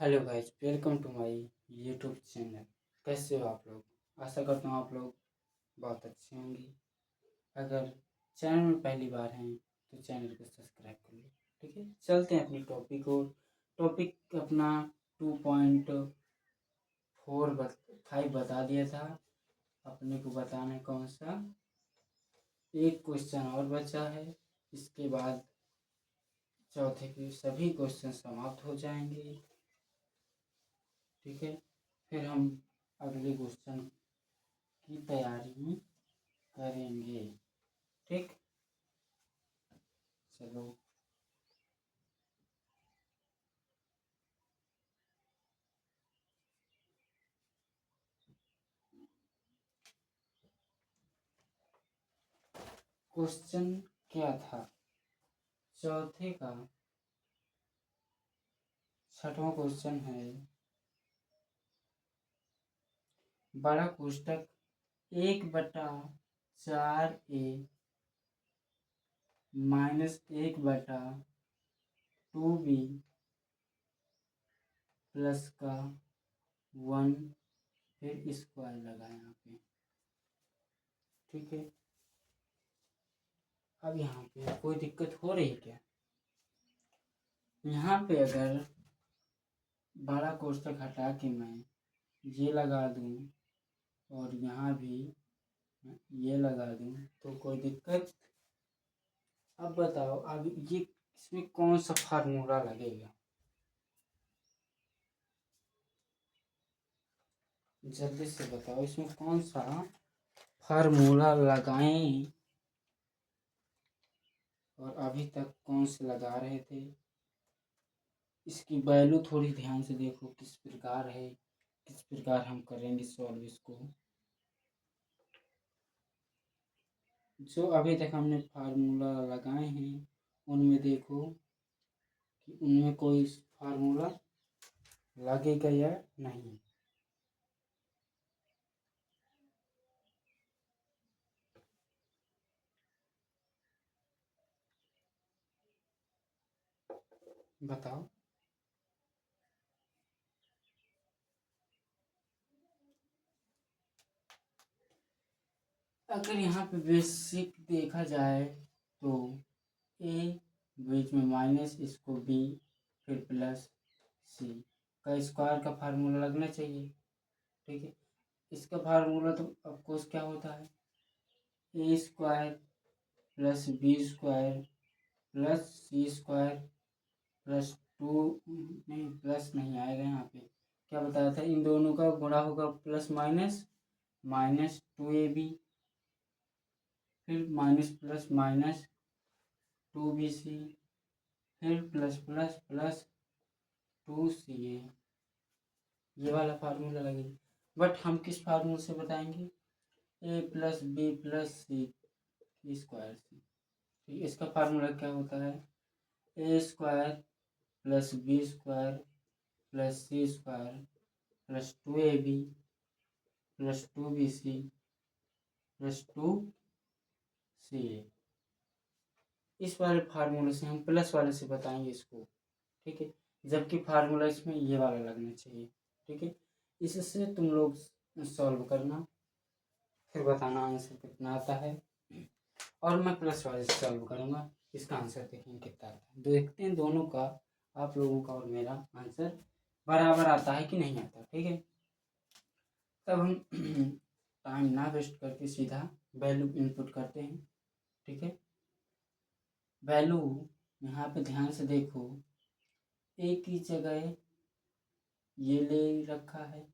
Hello guys, welcome to my YouTube channel. कैसे हो आप लोग? आशा करता हूँ आप लोग बहुत अच्छे होंगे। अगर चैनल में पहली बार हैं तो चैनल को सब्सक्राइब कर लो। ठीक है, चलते हैं अपनी टॉपिक अपना 2.5 बता दिया था। अपने को बताना है कौन सा। एक क्वेश्चन और बचा है, इसके बाद चौथे के सभी क्वेश्चन समाप्त हो जाएंगे। ठीक है, फिर हम अगले क्वेश्चन की तैयारी करेंगे। ठीक, चलो। क्वेश्चन क्या था? चौथे का छठवां क्वेश्चन है। बड़ा कोष्टक 1/4a माइनस 1/2b प्लस का 1 फिर स्क्वायर लगा यहाँ पे। ठीक है, अब यहाँ पे कोई दिक्कत हो रही है क्या? यहाँ पे अगर बड़ा कोष्टक हटा के मैं ये लगा दूँ और यहाँ भी ये लगा दूँ तो कोई दिक्कत? अब बताओ, अब ये इसमें कौन सा फार्मूला लगेगा? जल्दी से बताओ, इसमें कौन सा फार्मूला लगाएं? और अभी तक कौन से लगा रहे थे? इसकी वैल्यू थोड़ी ध्यान से देखो किस प्रकार है, किस प्रकार हम करेंगे सॉल्व इसको। जो अभी तक हमने फार्मूला लगाए हैं उनमें देखो कि उनमें कोई फार्मूला लगेगा या नहीं। बताओ। अगर यहाँ पे बेसिक देखा जाए तो ए बीच में माइनस, इसको बी फिर प्लस सी का स्क्वायर का फार्मूला लगना चाहिए। ठीक है, इसका फार्मूला तो ऑफकोर्स क्या होता है? A square plus B square plus C square plus two, नहीं प्लस नहीं आएगा यहाँ पे। क्या बताया था? इन दोनों का गुणा होगा प्लस माइनस, माइनस 2ab फिर माइनस प्लस माइनस 2bc फिर प्लस प्लस प्लस 2ca। ये वाला फार्मूला लगेगा। बट हम किस फार्मूले से बताएंगे? A plus B plus C square से। इसका फार्मूला क्या होता है? A square plus B square plus C square plus 2ab plus 2bc plus 2ca। इस वाले फार्मूले से हम प्लस वाले से बताएंगे इसको। ठीक है, जबकि फार्मूला इसमें ये वाला लगना चाहिए। ठीक है, इससे तुम लोग सॉल्व करना, फिर बताना आंसर कितना आता है। और मैं प्लस वाले से सॉल्व करूँगा, इसका आंसर देखेंगे कितना आता है। देखते हैं दोनों का, आप लोगों का और मेरा आंसर बराबर आता है कि नहीं आता। ठीक है, तब हम टाइम ना वेस्ट करके सीधा वैल्यू इनपुट करते हैं। ठीक है, वैल्यू यहाँ पे ध्यान से देखो, ए की जगह ये ले रखा है,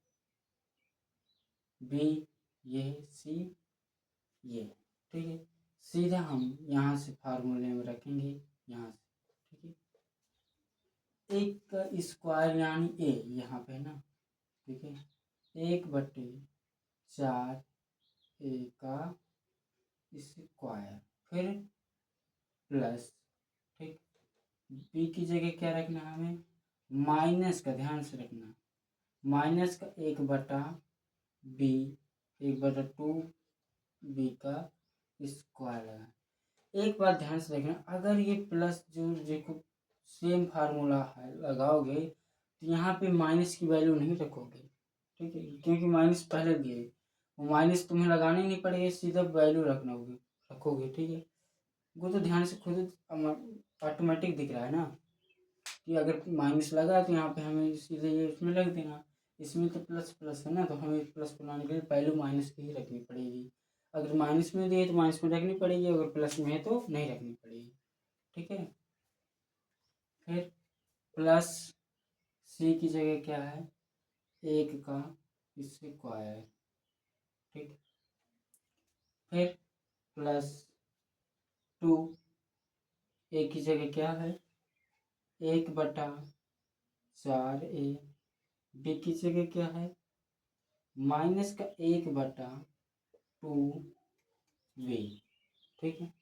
बी ये, सी ये। ठीक है, सीधा हम यहाँ से फार्मूले में रखेंगे यहाँ से। ठीक है, एक का स्क्वायर यानी ए यहाँ पे ना। ठीक है, 1/4 ए का स्क्वायर फिर प्लस। ठीक, बी की जगह क्या रखना है हमें? माइनस का, ध्यान से रखना, माइनस का 1/बी, 1/2 बी का स्क्वायर लगा। एक बात ध्यान से रखना, अगर ये प्लस जो देखो सेम फार्मूला है लगाओगे तो यहाँ पे माइनस की वैल्यू नहीं रखोगे, ठीक है, क्योंकि माइनस पहले दिए, वो माइनस तुम्हें लगाना ही नहीं पड़ेगा, सीधा वैल्यू रखोगे, ठीक है। वो तो ध्यान से खुद ऑटोमेटिक दिख रहा है ना कि अगर माइनस लगा तो यहाँ पे हमें सीधे ये इसमें लग देना। इसमें तो प्लस प्लस है ना, तो हमें प्लस बनाने के लिए पहले माइनस की ही रखनी पड़ेगी। अगर माइनस में दिए तो माइनस में रखनी पड़ेगी, अगर प्लस में है तो नहीं रखनी पड़ेगी, ठीक है। फिर प्लस सी की जगह क्या है, 1 का स्क्वायर, ठीक। फिर प्लस 2, ए की जगह क्या है 1/4a, बी की जगह क्या है माइनस का 1/2b, ठीक है।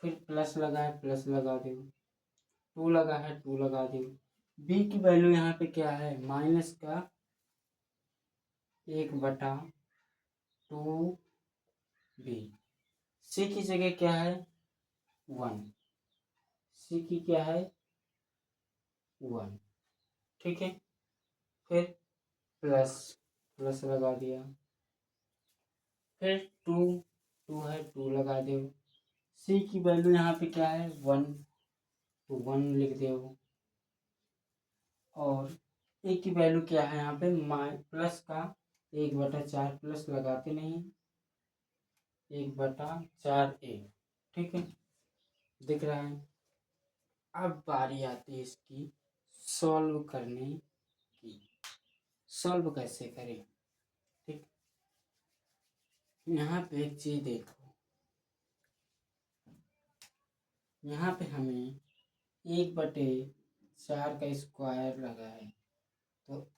फिर प्लस लगा है प्लस लगा दो, 2 लगा है 2 लगा दो। बी की वैल्यू यहाँ पे क्या है माइनस का 1/2b। सी की जगह क्या है 1, सी की क्या है 1, ठीक है। फिर प्लस प्लस लगा दिया, फिर 2 है 2 लगा दो। सी की वैल्यू यहाँ पे क्या है 1, तो 1 लिख दो। और ए की वैल्यू क्या है यहाँ पे प्लस का 1/4, प्लस लगाते नहीं, 1/4a, ठीक है, दिख रहा है। अब बारी आती है इसकी सॉल्व करने की। सॉल्व कैसे करें, ठीक। यहाँ पे एक चीज देखो, यहाँ पे हमें 1/4 का स्क्वायर लगा है, तो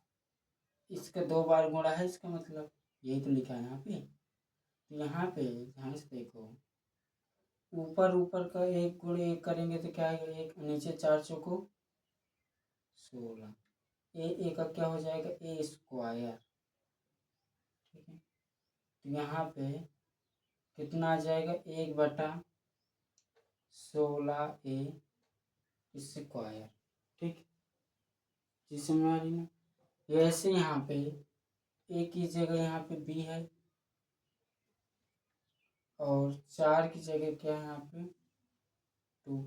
इसका 2 बार गुणा है, इसका मतलब यही तो लिखा है यहाँ पे। तो यहाँ पे ध्यान से देखो, ऊपर ऊपर का 1 गुणे 1 करेंगे तो क्या आएगा 1, नीचे 4 चौको 16, ए का क्या हो जाएगा ए स्क्वायर, ठीक है। तो यहाँ पे कितना आ जाएगा 1/16a स्क्वायर, ठीक। जी समझ आ रही ना। वैसे यहाँ पे ए की जगह यहाँ पे बी है, और 4 की जगह क्या है यहाँ पे 2,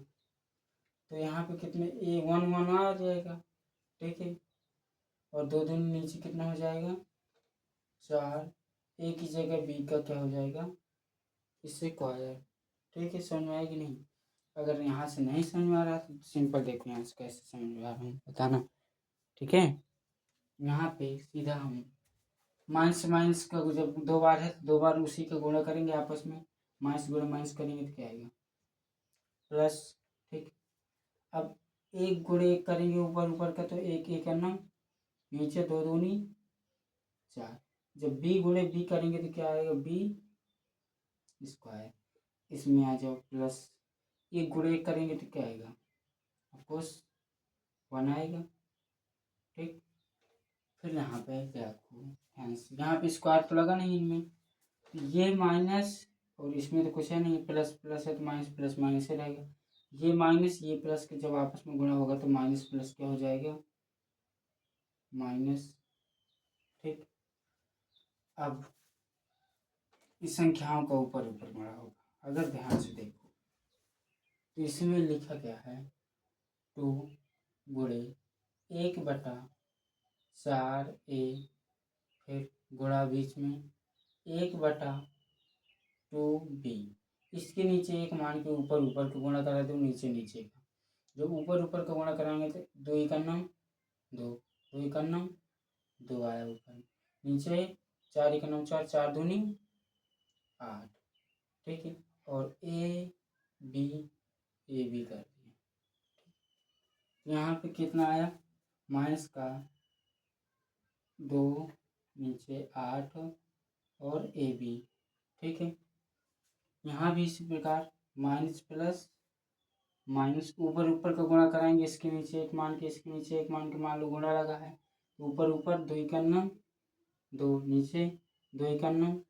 तो यहाँ पे कितने ए 1 1 आ जाएगा, ठीक है। और 2 दूनी नीचे कितना हो जाएगा 4, ए की जगह बी का क्या हो जाएगा स्क्वायर, ठीक है। समझ में आएगी नहीं। अगर यहाँ से नहीं समझ में आ रहा तो सिंपल देखो यहाँ से कैसे समझ में आ रहा हूँ बताना, ठीक है। यहाँ पे सीधा हम माइनस माइनस का जब 2 बार है तो 2 बार उसी का गुणा करेंगे आपस में, माइनस गुणा माइनस करेंगे तो क्या आएगा प्लस, ठीक। अब 1 गुणे 1 करेंगे ऊपर ऊपर का, तो 1 1 करना, नीचे 2 दूनी 4। जब बी गुणे बी करेंगे तो क्या आएगा बी स्क्वायर, इसमें आ जाओ प्लस 1 गुणे 1 करेंगे तो क्या आएगा ऑफकोर्स 1 आएगा, ठीक। फिर यहाँ पे देखो ध्यान से, यहाँ पे स्क्वायर तो लगा नहीं इनमें, तो ये माइनस और इसमें तो कुछ है नहीं, प्लस प्लस है तो माइनस प्लस माइनस ही रहेगा। ये माइनस ये प्लस के जब आपस में गुणा होगा तो माइनस प्लस क्या हो जाएगा माइनस, ठीक। अब इस संख्याओं का ऊपर ऊपर गुणा होगा, अगर ध्यान से देखो तो इसमें लिखा गया है 2 गुणे 1/4a, फिर गुणा बीच में 1/2b, इसके नीचे एक मान के ऊपर ऊपर का गुणा करा दो, नीचे नीचे का, जब ऊपर ऊपर का गुणा कराएंगे तो 2 1 2, 2 1 2 आया ऊपर, नीचे 4 1 4, 4 दूनी 8, ठीक है। और ए बी कर दिया, यहाँ पे कितना आया माइनस का 2, नीचे 8 और ए बी, ठीक है। यहाँ भी इसी प्रकार माइनस प्लस माइनस, ऊपर ऊपर का गुणा कराएंगे, इसके नीचे एक मान के इसके नीचे एक मान के, मान लो गुणा लगा है, ऊपर ऊपर 2 1 2, नीचे 2 1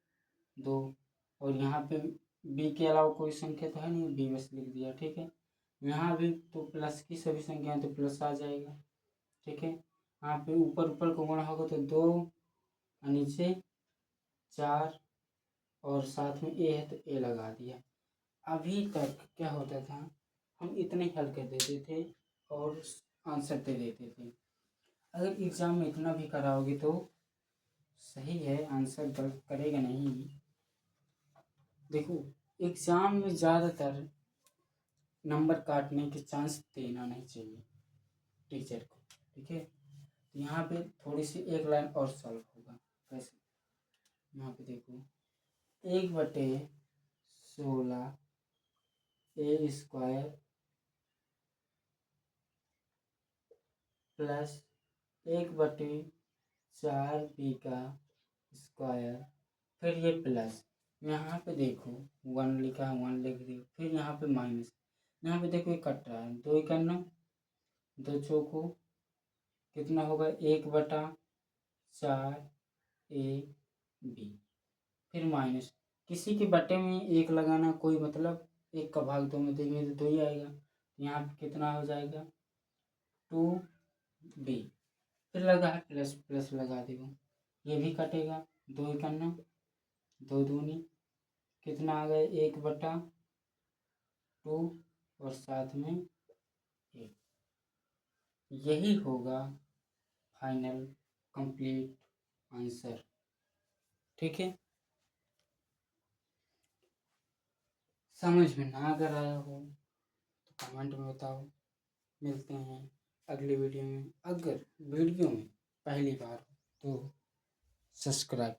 2, और यहाँ पे बी के अलावा कोई संख्या तो है नहीं, बी बस लिख दिया, ठीक है। यहाँ भी तो प्लस की सभी संख्याएं तो प्लस आ जाएगा, ठीक है। यहाँ पे ऊपर ऊपर को गुणा होगा तो 2 और नीचे 4 और साथ में ए है तो ए लगा दिया। अभी तक क्या होता था, हम इतने हल कर देते थे और आंसर दे देते थे। अगर एग्ज़ाम में इतना भी कराओगे तो सही है, आंसर गलत करेगा नहीं। देखो, एग्ज़ाम में ज़्यादातर नंबर काटने के चांस देना नहीं चाहिए टीचर को, ठीक है। तो यहाँ पे थोड़ी सी एक लाइन और सॉल्व होगा। कैसे? यहाँ पे देखो, 1/16 ए स्क्वायर प्लस 1/4 बी का स्क्वायर, फिर ये प्लस, यहाँ पे देखो 1 लिखा है, 1 लिख दिया, फिर यहाँ पे माइनस, यहाँ पे देखो ये कट रहा है, 2 का 9, 2 चौको कितना होगा, 1/4 ए बी, फिर माइनस, किसी के बटे में एक लगाना कोई मतलब, एक का भाग 2 में देंगे तो 2 ही आएगा। यहाँ पे कितना हो जाएगा, 2b, फिर लगा है प्लस, प्लस लगा देगा, ये भी कटेगा, 2 का 9, 2 दूनी कितना आ गया, 1/2 और साथ में 1। यही होगा फाइनल कंप्लीट आंसर, ठीक है। समझ में ना अगर आया हो तो कमेंट में बताओ। मिलते हैं अगली वीडियो में। अगर वीडियो में पहली बार हो तो सब्सक्राइब